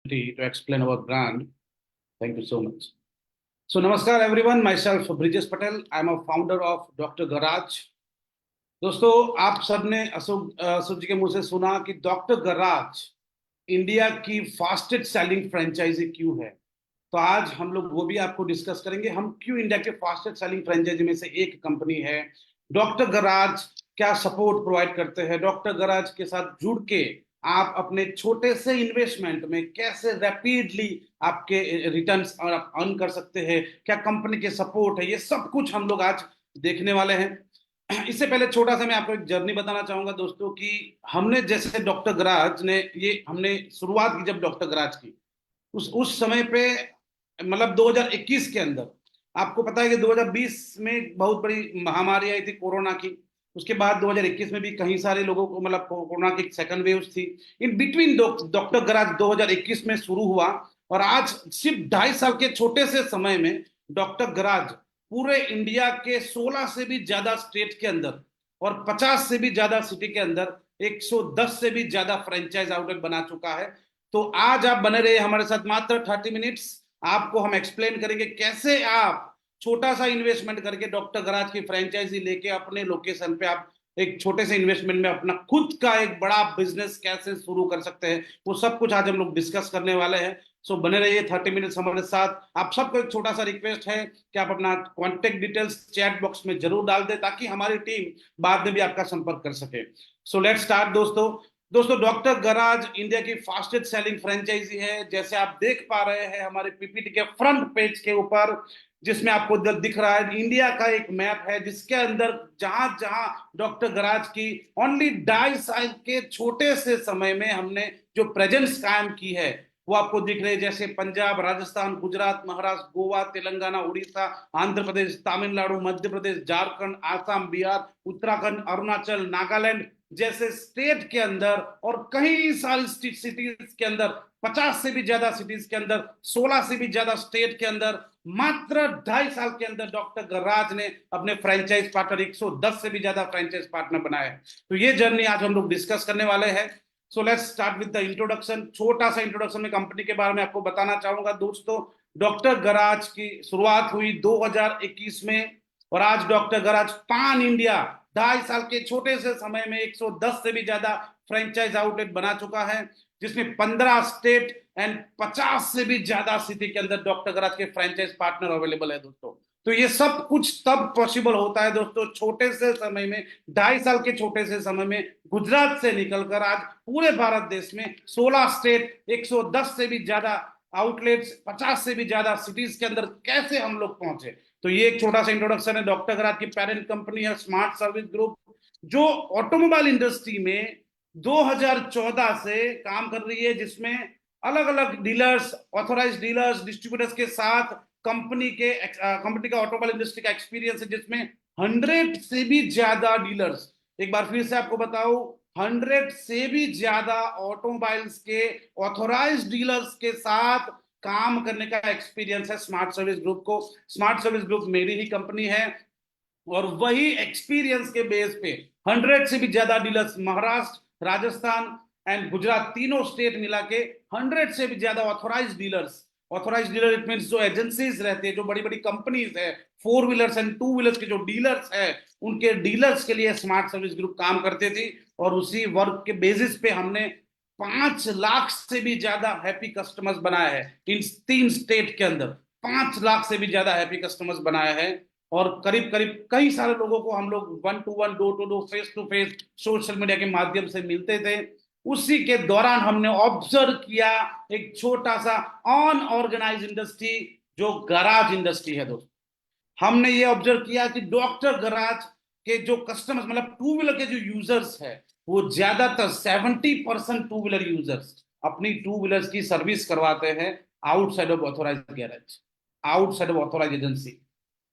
To explain our brand. Thank you so much. So, Namaskar everyone. Myself Brijesh Patel. I'm a founder of Dr. Garage. दोस्तों, आप सबने अशोक जी के मुंह से सुना कि डॉक्टर गराज इंडिया की फास्टेस्ट सेलिंग फ्रेंचाइजी क्यों है। तो आज हम लोग वो भी आपको डिस्कस करेंगे, हम क्यों इंडिया के फास्टेस्ट सेलिंग फ्रेंचाइजी में से एक कंपनी है। डॉक्टर गराज क्या सपोर्ट प्रोवाइड करते हैं, डॉक्टर गराज के साथ जुड़ के आप अपने छोटे से इन्वेस्टमेंट में कैसे रैपिडली आपके रिटर्न्स और आप अर्न कर सकते हैं, क्या कंपनी के सपोर्ट है, ये सब कुछ हम लोग आज देखने वाले हैं। इससे पहले छोटा सा मैं आपको एक जर्नी बताना चाहूंगा दोस्तों कि हमने जैसे डॉक्टर गराज ने ये हमने शुरुआत की जब डॉक्टर गराज की उस समय पे मतलब 2021 के अंदर आपको पता है कि 2020 में बहुत बड़ी महामारी आई थी कोरोना की। उसके बाद 2021 में भी कई सारे लोगों को मतलब कोरोना की सेकंड वेव थी। इन बिटवीन डॉक्टर गराज 2021 में शुरू हुआ और आज सिर्फ 2.5 साल के छोटे से समय में डॉक्टर गराज पूरे इंडिया के 16 से भी ज्यादा स्टेट के अंदर और 50 से भी ज्यादा सिटी के अंदर 110 से भी ज्यादा फ्रेंचाइज आउटलेट बना चुका है। तो आज आप बने रहे हमारे साथ मात्र 30 मिनट्स, आपको हम एक्सप्लेन करेंगे कैसे आप छोटा सा इन्वेस्टमेंट करके डॉक्टर गराज की फ्रेंचाइजी लेके अपने लोकेशन पे आप एक छोटे से इन्वेस्टमेंट में अपना खुद का एक बड़ा बिजनेस कैसे शुरू कर सकते हैं, वो सब कुछ आज हम लोग डिस्कस करने वाले हैं। सो बने रहिए 30 मिनट्स हमारे साथ। आप सबको एक छोटा सा रिक्वेस्ट है कि आप अपना कॉन्टेक्ट डिटेल्स चैट बॉक्स में जरूर डाल दें ताकि हमारी टीम बाद में भी आपका संपर्क कर सके। सो लेट्स स्टार्ट दोस्तों डॉक्टर गराज इंडिया की फास्टेस्ट सेलिंग फ्रेंचाइजी है। जैसे आप देख पा रहे हैं हमारे पीपीटी के फ्रंट पेज के ऊपर, जिसमें आपको दिख रहा है इंडिया का एक मैप है जिसके अंदर जहां जहां डॉक्टर गराज की ओनली 2.5 साल के छोटे से समय में हमने जो प्रेजेंस कायम की है वो आपको दिख रहे हैं। जैसे पंजाब, राजस्थान, गुजरात, महाराष्ट्र, गोवा, तेलंगाना, उड़ीसा, आंध्र प्रदेश, तमिलनाडु, मध्य प्रदेश, झारखंड, आसाम, बिहार, उत्तराखंड, अरुणाचल, नागालैंड जैसे स्टेट के अंदर और कई सारी सिटीज के अंदर, 50 से भी ज्यादा सिटीज के अंदर, 16 से भी ज्यादा स्टेट के अंदर मात्र 2.5 साल के अंदर डॉक्टर गराज ने अपने फ्रेंचाइज पार्टनर 110 से भी ज्यादा फ्रेंचाइज पार्टनर बनाए। तो ये जर्नी आज हम लोग डिस्कस करने वाले हैं। So let's start with the introduction. छोटा सा इंट्रोडक्शन में कंपनी के बारे में आपको बताना चाहूंगा दोस्तों। डॉक्टर गराज की शुरुआत हुई 2021 में और आज डॉक्टर गराज पान इंडिया 2.5 साल के छोटे से समय में 110 से भी ज्यादा फ्रेंचाइज आउटलेट बना चुका है, जिसमें 15 स्टेट एंड 50 से भी ज्यादा सिटी के अंदर डॉक्टर गराज के फ्रेंचाइज पार्टनर अवेलेबल है दोस्तों। तो ये सब कुछ तब पॉसिबल होता है दोस्तों छोटे से समय में, 2.5 साल के छोटे से समय में गुजरात से निकलकर आज पूरे भारत देश में 16 स्टेट, 110 से भी ज्यादा आउटलेट्स, 50 से भी ज्यादा सिटीज के अंदर कैसे हम लोग पहुंचे। तो ये एक छोटा सा इंट्रोडक्शन है। डॉक्टर गराज की पेरेंट कंपनी है स्मार्ट सर्विस ग्रुप, जो ऑटोमोबाइल इंडस्ट्री में 2014 से काम कर रही है, जिसमें अलग अलग डीलर्स, ऑथोराइज डीलर्स, डिस्ट्रीब्यूटर्स के साथ कंपनी का ऑटोमोबाइल इंडस्ट्री का एक्सपीरियंस है, जिसमें 100 से भी ज्यादा डीलर्स, एक बार फिर से आपको बताऊं, 100 से भी ज्यादा ऑटोमोबाइल्स के ऑथोराइज डीलर्स के साथ काम करने का एक्सपीरियंस है स्मार्ट सर्विस ग्रुप को। स्मार्ट सर्विस ग्रुप मेरी ही कंपनी है और वही एक्सपीरियंस के बेस पे 100 से भी ज्यादा डीलर्स, महाराष्ट्र, राजस्थान एंड गुजरात तीनों स्टेट मिला के 100 से भी ज्यादा authorise dealers, authorise dealer it means जो एजेंसीज रहते हैं, जो बड़ी बड़ी कंपनीज है, 4 व्हीलर्स एंड 2 व्हीलर्स के जो डीलर्स है, उनके डीलर्स के लिए स्मार्ट सर्विस ग्रुप काम करते थे। और उसी वर्क के बेसिस पे हमने 5 लाख से भी ज्यादा हैप्पी कस्टमर्स बनाए हैं इन 3 स्टेट के अंदर। 5 लाख से भी ज्यादा हैप्पी कस्टमर्स बनाए हैं और करीब करीब कई सारे लोगों को हम लोग 1 to 1, 2 to 2, face to face social media के माध्यम से मिलते थे। उसी के दौरान हमने ऑब्जर्व किया एक छोटा सा अनऑर्गेनाइज इंडस्ट्री जो गराज इंडस्ट्री है दोस्तों। हमने ये ऑब्जर्व किया कि डॉक्टर गराज के जो कस्टमर्स मतलब 2 व्हीलर के जो यूजर्स है, वो ज्यादातर 70% 2 व्हीलर यूजर्स अपनी 2 व्हीलर्स की सर्विस करवाते हैं outside of authorise garage, outside of authorise agency.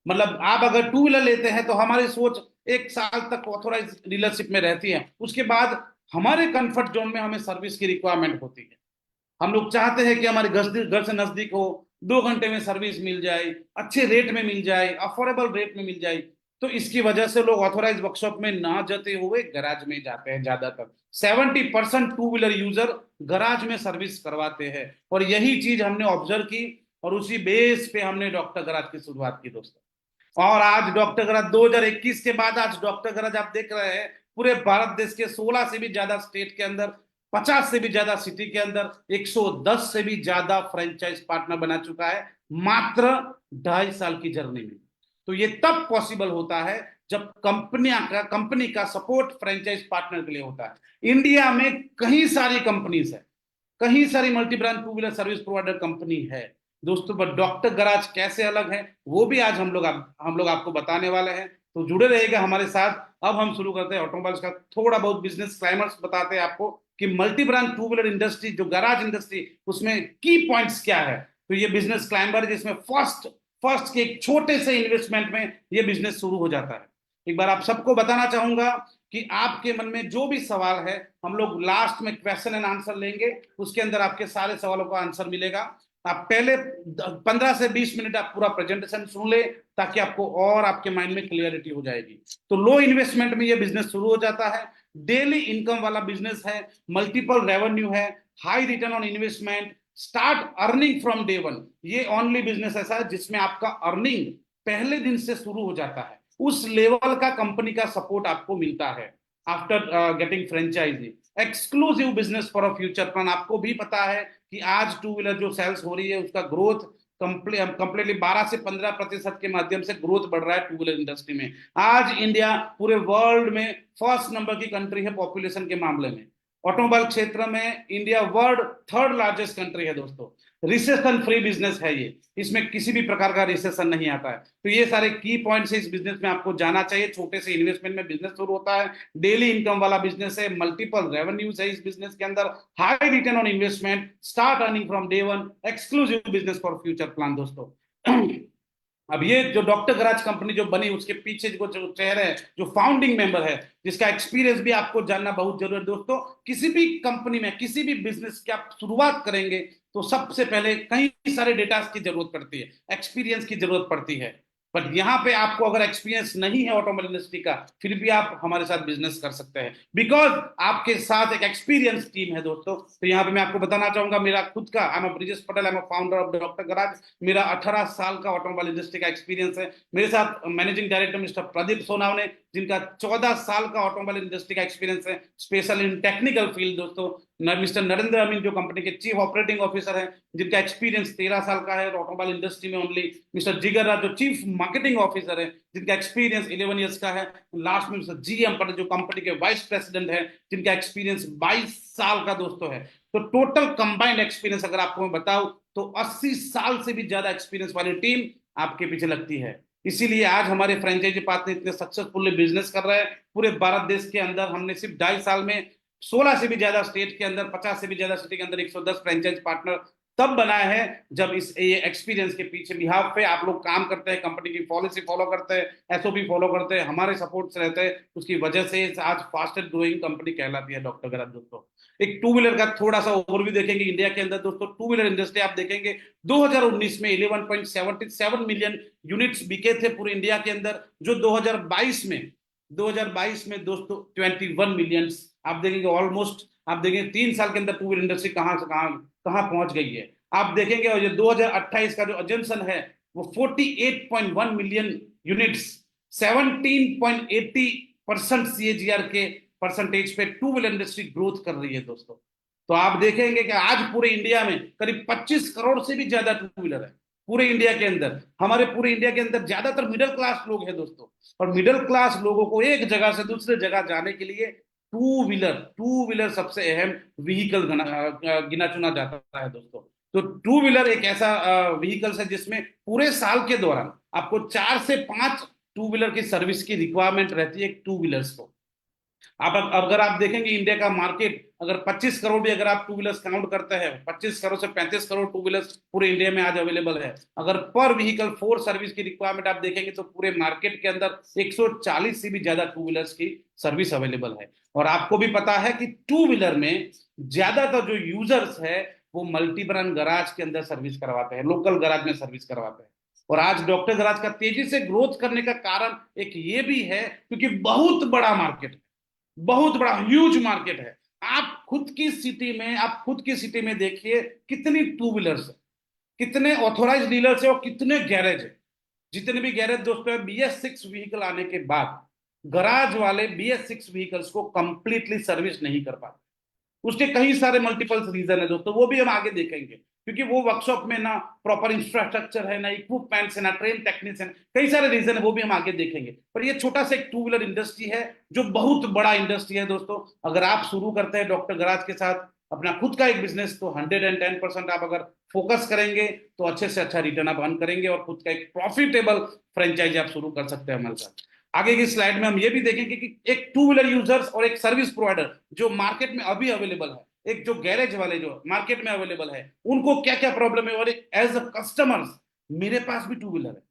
मतलब आप अगर 2 व्हीलर लेते हैं तो हमारी सोच 1 साल तक ऑथोराइज डीलरशिप में रहती है, उसके बाद हमारे कंफर्ट जोन में हमें सर्विस की रिक्वायरमेंट होती है। हम लोग चाहते हैं कि हमारे घर से नजदीक हो, 2 घंटे में सर्विस मिल जाए, अच्छे रेट में मिल जाए, अफोर्डेबल रेट में मिल जाए। तो इसकी वजह से लोग ऑथोराइज वर्कशॉप में ना जाते हुए गैराज में जाते हैं। ज्यादातर 70% टू व्हीलर यूजर गैराज में सर्विस करवाते हैं, और यही चीज हमने ऑब्जर्व की, और उसी बेस पे हमने डॉक्टर गराज की शुरुआत की दोस्तों। और आज डॉक्टर गराज 2021 के बाद आज डॉक्टर गराज आप देख रहे हैं पूरे भारत देश के 16 से भी ज्यादा स्टेट के अंदर, 50 से भी ज्यादा सिटी के अंदर, 110 से भी ज्यादा फ्रेंचाइज पार्टनर बना चुका है मात्र 2.5 साल की जर्नी में। तो ये तब पॉसिबल होता है जब कंपनी का सपोर्ट फ्रेंचाइज पार्टनर के लिए होता है। इंडिया में कई सारी कंपनीज है, कहीं सारी multi brand two wheeler service provider company है दोस्तों, पर डॉक्टर गराज कैसे अलग है वो भी आज हम लोग आपको बताने वाले हैं। तो जुड़े रहेगा हमारे साथ। अब हम शुरू करते हैं ऑटोमोबाइल्स का थोड़ा बहुत बिजनेस क्लाइमर्स बताते हैं आपको कि multi brand two wheeler industry जो गराज इंडस्ट्री उसमें की पॉइंट्स क्या है। तो ये बिजनेस क्लाइमर जिसमें फर्स्ट फर्स्ट के एक छोटे से इन्वेस्टमेंट में ये बिजनेस शुरू हो जाता है। एक बार आप सबको बताना चाहूंगा कि आपके मन में जो भी सवाल है हम लोग लास्ट में क्वेश्चन एंड आंसर लेंगे, उसके अंदर आपके सारे सवालों का आंसर मिलेगा। आप पहले 15 से 20 मिनट आप पूरा प्रेजेंटेशन सुन ले ताकि आपको और आपके माइंड में क्लियरिटी हो जाएगी। तो लो इन्वेस्टमेंट में ये बिजनेस शुरू हो जाता है, डेली इनकम वाला बिजनेस है, मल्टीपल रेवेन्यू है, high return on investment, start earning from day one. ये ओनली बिजनेस ऐसा है जिसमें आपका अर्निंग पहले दिन से शुरू हो जाता है, उस लेवल का कंपनी का सपोर्ट आपको मिलता है after getting franchisee. Exclusive business for a future plan. आपको भी पता है कि आज टू व्हीलर जो सेल्स हो रही है उसका ग्रोथ कंप्लीटली 12 से 15% के माध्यम से ग्रोथ बढ़ रहा है टू व्हीलर इंडस्ट्री में। आज इंडिया पूरे वर्ल्ड में फर्स्ट नंबर की कंट्री है पॉपुलेशन के मामले में। ऑटोमोबाइल क्षेत्र में India world third largest country है दोस्तों। रिसेशन फ्री बिजनेस है ये, इसमें किसी भी प्रकार का रिसेशन नहीं आता है। तो ये सारे की पॉइंट्स इस बिजनेस में आपको जाना चाहिए। छोटे से इन्वेस्टमेंट में बिजनेस शुरू होता है, डेली इनकम वाला बिजनेस है, मल्टीपल रेवेन्यूज है इस बिजनेस के अंदर, high return on investment, start earning from day one, exclusive business for future plan दोस्तों। अब ये जो डॉक्टर गराज कंपनी जो बनी उसके पीछे जो चेहरे है, जो फाउंडिंग मेंबर है, जिसका एक्सपीरियंस भी आपको जानना बहुत जरूरी है दोस्तों। किसी भी कंपनी में किसी भी बिजनेस की आप शुरुआत करेंगे तो सबसे पहले कई सारे डेटा की जरूरत पड़ती है, एक्सपीरियंस की जरूरत पड़ती है। बट यहाँ पे आपको अगर एक्सपीरियंस नहीं है ऑटोमोबाइल इंडस्ट्री का, फिर भी आप हमारे साथ बिजनेस कर सकते हैं, बिकॉज आपके साथ एक एक्सपीरियंस टीम है दोस्तों। तो यहाँ पे मैं आपको बताना चाहूंगा मेरा खुद का, I am Brijesh Patel, I am founder of doctor garage. मेरा 18 साल का ऑटोमोबाइल इंडस्ट्री का एक्सपीरियंस है। मेरे साथ managing director mister Pradeep Sonawane, जिनका 14 साल का ऑटोमोबाइल इंडस्ट्री का एक्सपीरियंस है, स्पेशल इन टेक्निकल फील्ड दोस्तों। मिस्टर नरेंद्र अमीन जो कंपनी के चीफ ऑपरेटिंग ऑफिसर हैं, जिनका एक्सपीरियंस 13 साल का है ऑटोमोबाइल इंडस्ट्री में ओनली। मिस्टर जिगर राज जो चीफ मार्केटिंग ऑफिसर है, जिनका एक्सपीरियंस 11 ईयर्स का है। लास्ट में मिस्टर जी एम पटेल जो कंपनी के वाइस प्रेसिडेंट है, जिनका एक्सपीरियंस 22 साल का दोस्तों है। तो टोटल कंबाइंड एक्सपीरियंस अगर आपको मैं बताऊं तो 80 साल से भी ज्यादा एक्सपीरियंस वाली टीम आपके पीछे लगती है। इसीलिए आज हमारे फ्रेंचाइजी पार्टनर इतने सक्सेसफुली बिजनेस कर रहे हैं पूरे भारत देश के अंदर। हमने सिर्फ 2.5 साल में 16 से भी ज्यादा स्टेट के अंदर, 50 से भी ज्यादा सिटी के अंदर 110 फ्रेंचाइज पार्टनर तब बनाया है जब इस ये एक्सपीरियंस के पीछे बिहाफ पे आप लोग काम करते हैं, कंपनी की पॉलिसी फॉलो करते हैं, एसओपी फॉलो करते हैं, हमारे सपोर्ट से रहते हैं। उसकी वजह से आज फास्टेस्ट ग्रोइंग कंपनी कहलाती है डॉक्टर गराज दोस्तों। एक टू व्हीलर का थोड़ा सा ओवरव्यू देखेंगे इंडिया के अंदर दोस्तों। टू व्हीलर इंडस्ट्री आप देखेंगे 2019 में 11.77 मिलियन यूनिट्स बिके थे पूरे इंडिया के अंदर, जो 2022 में दोस्तों 21 मिलियन। आप देखेंगे ऑलमोस्ट, आप देखेंगे 3 साल के अंदर टू व्हीलर इंडस्ट्री कहां से कहां पहुंच गई है। आप देखेंगे और ये 2028 का जो अजम्पशन है वो 48.1 मिलियन यूनिट्स, 17.80% सीएजीआर के परसेंटेज पे टू व्हीलर इंडस्ट्री ग्रोथ कर रही है दोस्तों। तो आप देखेंगे कि आज पूरे इंडिया में करीब 25 करोड़ से भी ज्यादा टू व्हीलर है पूरे इंडिया के अंदर। हमारे पूरे इंडिया के अंदर ज्यादातर मिडिल क्लास लोग हैं दोस्तों, और मिडिल क्लास लोगों को एक जगह से दूसरे जगह जाने के लिए टू व्हीलर सबसे अहम व्हीकल गिना चुना जाता है दोस्तों। तो टू व्हीलर एक ऐसा व्हीकल है जिसमें पूरे साल के दौरान आपको 4 से 5 टू व्हीलर की सर्विस की रिक्वायरमेंट रहती है टू व्हीलर्स को। आप अगर आप देखेंगे इंडिया का मार्केट, अगर 25 करोड़ भी अगर आप टू व्हीलर्स काउंट करते हैं, 25 करोड़ से 35 करोड़ टू व्हीलर्स पूरे इंडिया में आज अवेलेबल है। अगर पर व्हीकल 4 सर्विस की रिक्वायरमेंट आप देखेंगे तो पूरे मार्केट के अंदर 140 से भी ज्यादा टू व्हीलर्स की सर्विस अवेलेबल है। और आपको भी पता है कि टू व्हीलर में ज्यादातर जो यूजर्स है वो मल्टी ब्रांड गराज के अंदर सर्विस करवाते हैं, लोकल गराज में सर्विस करवाते हैं। और आज डॉक्टर गराज का तेजी से ग्रोथ करने का कारण एक ये भी है क्योंकि बहुत बड़ा मार्केट है, बहुत बड़ा ह्यूज मार्केट है। आप खुद की सिटी में देखिए कितनी टू व्हीलर्स है, कितने ऑथोराइज डीलर्स है और कितने गैरेज है। जितने भी गैरेज दोस्तों है, BS6 व्हीकल आने के बाद गराज वाले BS6 व्हीकल्स को कंप्लीटली सर्विस नहीं कर पाते। उसके कई सारे मल्टीपल रीजन है दोस्तों, वो भी हम आगे देखेंगे, क्योंकि वो वर्कशॉप में ना प्रॉपर इंफ्रास्ट्रक्चर है, ना इक्विपमेंट्स है, ना ट्रेन टेक्नीशियन, कई सारे रीजन है, वो भी हम आगे देखेंगे। पर ये छोटा सा एक टू व्हीलर इंडस्ट्री है जो बहुत बड़ा इंडस्ट्री है दोस्तों। अगर आप शुरू करते हैं डॉक्टर गराज के साथ अपना खुद का एक बिजनेस, तो 110% आप अगर फोकस करेंगे तो अच्छे से अच्छा रिटर्न आप अर्न करेंगे और खुद का एक प्रॉफिटेबल फ्रेंचाइजी आप शुरू कर सकते हैं हमारे साथ। आगे की स्लाइड में हम ये भी देखेंगे कि एक टू व्हीलर यूजर्स और एक सर्विस प्रोवाइडर जो मार्केट में अभी अवेलेबल है, एक जो गैरेज वाले जो मार्केट में अवेलेबल है, उनको क्या क्या प्रॉब्लम है, और एज अ कस्टमर्स मेरे पास भी टू व्हीलर है,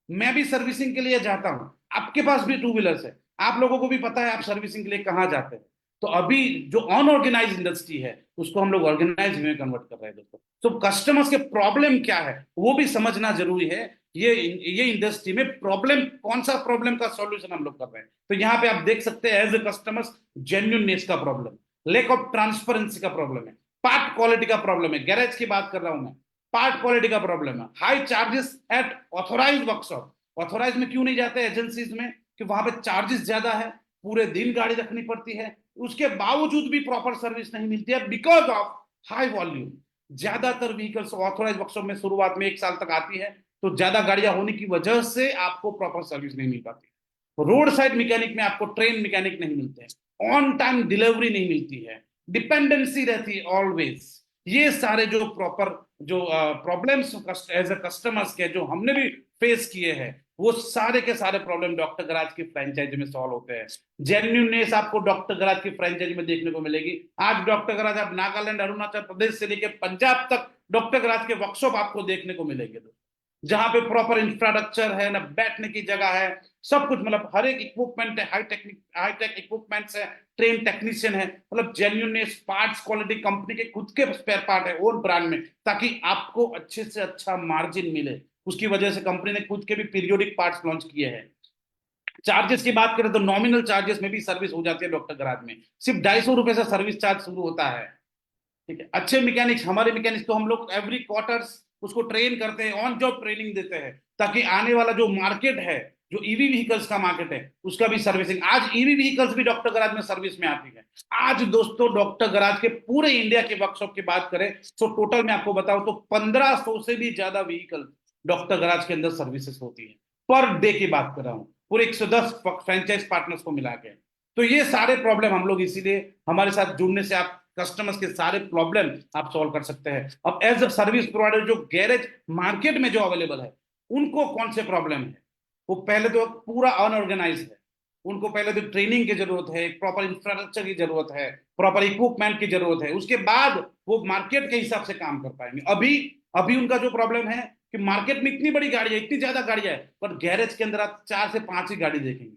मैं भी सर्विसिंग के लिए जाता हूं, आपके पास भी टू व्हीलर्स है, आप लोगों को भी पता है आप सर्विसिंग के लिए कहां जाते हैं। तो अभी जो अनऑर्गेनाइज इंडस्ट्री है उसको हम लोग ऑर्गेनाइज में कन्वर्ट कर रहे हैं दोस्तों। तो कस्टमर्स के प्रॉब्लम क्या है वो भी समझना जरूरी है। ये इंडस्ट्री में प्रॉब्लम कौन सा प्रॉब्लम का सॉल्यूशन हम लोग कर रहे हैं, तो यहाँ पे आप देख सकते हैं एज ए कस्टमर्स जेन्युइननेस का प्रॉब्लम, लेक ऑफ ट्रांसपेरेंसी का प्रॉब्लम है, पार्ट क्वालिटी का प्रॉब्लम है, गैरेज की बात कर रहा हूं मैं, पार्ट क्वालिटी का प्रॉब्लम है, high charges at authorise workshop. Authorise में क्यों नहीं जाते एजेंसीज में, कि वहां पे चार्जेस ज्यादा है, पूरे दिन गाड़ी रखनी पड़ती है, उसके बावजूद भी प्रॉपर सर्विस नहीं मिलती है बिकॉज ऑफ हाई वॉल्यूम। ज्यादातर व्हीकल्स ऑथोराइज वर्कशॉप में शुरुआत में 1 साल तक आती है, तो ज्यादा गाड़ियां होने की वजह से आपको प्रॉपर सर्विस नहीं मिल पाती। रोड साइड मैकेनिक में आपको ट्रेन मैकेनिक नहीं मिलते हैं, ऑन टाइम डिलीवरी नहीं मिलती है, डिपेंडेंसी रहती है ऑलवेज। ये सारे जो प्रॉपर जो प्रॉब्लम्स एज अ कस्टमर्स के जो हमने भी फेस किए हैं, वो सारे के सारे प्रॉब्लम डॉक्टर गराज की फ्रेंचाइजी में सॉल्व होते हैं। जेन्युइननेस आपको डॉक्टर गराज की फ्रेंचाइजी में देखने को मिलेगी। आज डॉक्टर गराज आप नागालैंड अरुणाचल प्रदेश से लेकर पंजाब तक डॉक्टर गराज के वर्कशॉप आपको देखने को मिलेंगे, जहां पे प्रॉपर इंफ्रास्ट्रक्चर है, ना बैठने की जगह है, सब कुछ मतलब हर एक इक्विपमेंट है, हाईटेक इक्विपमेंट्स है, ट्रेन टेक्नीशियन है, मतलब जेन्युइननेस, पार्ट्स क्वालिटी, कंपनी के खुद के स्पेयर पार्ट है ओन ब्रांड में, ताकि आपको अच्छे से अच्छा मार्जिन मिले। उसकी वजह से कंपनी ने खुद के भी पीरियोडिक पार्ट्स लॉन्च किए हैं। चार्जेस की बात करें तो नॉमिनल चार्जेस में भी सर्विस हो जाती है डॉक्टर गराज में, सिर्फ 250 रुपए से सर्विस चार्ज शुरू होता है। ठीक है, अच्छे मैकेनिक्स, हमारे मैकेनिक्स तो हम लोग एवरी क्वार्टर्स उसको ट्रेन करते हैं, ऑन जॉब ट्रेनिंग देते हैं, ताकि आने वाला जो मार्केट है, जो ईवी व्हीकल्स का मार्केट है, उसका भी सर्विसिंग, आज ईवी व्हीकल्स भी डॉक्टर गराज में सर्विस में आती है। आज दोस्तों डॉक्टर गराज के पूरे इंडिया के वर्कशॉप की बात करें तो टोटल में आपको बताऊं तो 1500 से भी ज्यादा व्हीकल डॉक्टर गराज के अंदर सर्विसेज होती है, पर डे की बात कर रहा हूं, पूरे 110 फ्रेंचाइज पार्टनर्स को मिला के। तो ये सारे प्रॉब्लम हम लोग इसीलिए हमारे साथ जुड़ने से आप कस्टमर्स के सारे प्रॉब्लम आप सॉल्व कर सकते हैं। अब एज अ सर्विस प्रोवाइडर जो गैरेज मार्केट में जो अवेलेबल है, उनको कौन से प्रॉब्लम है, वो पहले तो पूरा अनऑर्गेनाइज है, उनको पहले तो ट्रेनिंग की जरूरत है, प्रॉपर इंफ्रास्ट्रक्चर की जरूरत है, प्रॉपर इक्विपमेंट की जरूरत है, उसके बाद वो मार्केट के हिसाब से काम कर पाएंगे। अभी अभी उनका जो प्रॉब्लम है कि मार्केट में इतनी बड़ी गाड़ी है, इतनी ज्यादा गाड़ियां है, पर गैरेज के अंदर आप 4 से 5 ही गाड़ी देखेंगे।